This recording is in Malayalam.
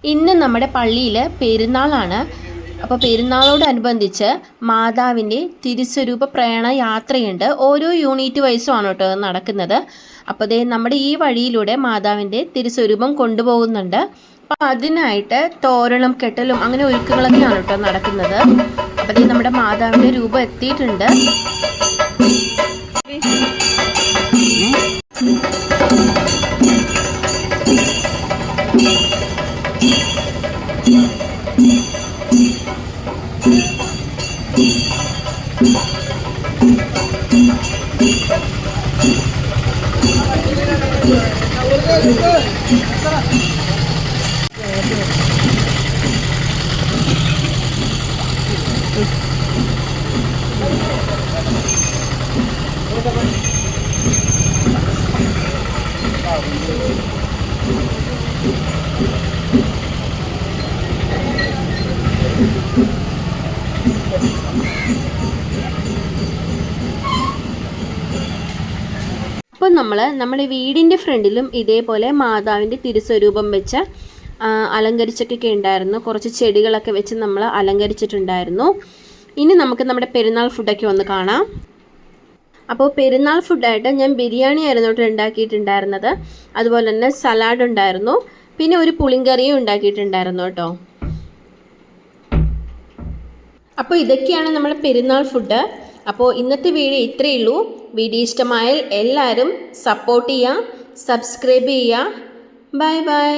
ഇന്ന് നമ്മുടെ പള്ളിയിൽ പെരുന്നാളാണ്. അപ്പോൾ പെരുന്നാളോടനുബന്ധിച്ച് മാതാവിൻ്റെ തിരുസ്വരൂപ പ്രയാണ യാത്രയുണ്ട്. ഓരോ യൂണിറ്റ് വൈസുമാണ് കേട്ടോ നടക്കുന്നത്. അപ്പോൾ നമ്മുടെ ഈ വഴിയിലൂടെ മാതാവിൻ്റെ തിരുസ്വരൂപം കൊണ്ടുപോകുന്നുണ്ട്. അപ്പോൾ അതിനായിട്ട് തോരണം കെട്ടലും അങ്ങനെ ഒരുക്കങ്ങളൊക്കെയാണ് കേട്ടോ നടക്കുന്നത്. അപ്പോൾ നമ്മുടെ മാതാവിൻ്റെ രൂപം എത്തിയിട്ടുണ്ട്. അപ്പോൾ നമ്മുടെ വീടിൻ്റെ ഫ്രണ്ടിലും ഇതേപോലെ മാതാവിൻ്റെ തിരുസ്വരൂപം വെച്ച് അലങ്കരിച്ചൊക്കെ ഉണ്ടായിരുന്നു. കുറച്ച് ചെടികളൊക്കെ വെച്ച് നമ്മൾ അലങ്കരിച്ചിട്ടുണ്ടായിരുന്നു. ഇനി നമുക്ക് നമ്മുടെ പെരുന്നാൾ ഫുഡൊക്കെ ഒന്ന് കാണാം. അപ്പോൾ പെരുന്നാൾ ഫുഡായിട്ട് ഞാൻ ബിരിയാണി ആയിരുന്നു കേട്ടോ ഉണ്ടാക്കിയിട്ടുണ്ടായിരുന്നത്. അതുപോലെ തന്നെ സലാഡ് ഉണ്ടായിരുന്നു, പിന്നെ ഒരു പുളിങ്കറിയും ഉണ്ടാക്കിയിട്ടുണ്ടായിരുന്നു കേട്ടോ. അപ്പോൾ ഇതൊക്കെയാണ് നമ്മുടെ പെരുന്നാൾ ഫുഡ്. അപ്പോൾ ഇന്നത്തെ വീഡിയോ ഇത്രയേ ഉള്ളൂ. വീഡിയോ ഇഷ്ടമായാൽ എല്ലാവരും സപ്പോർട്ട് ചെയ്യുക, സബ്സ്ക്രൈബ് ചെയ്യുക. Bye bye.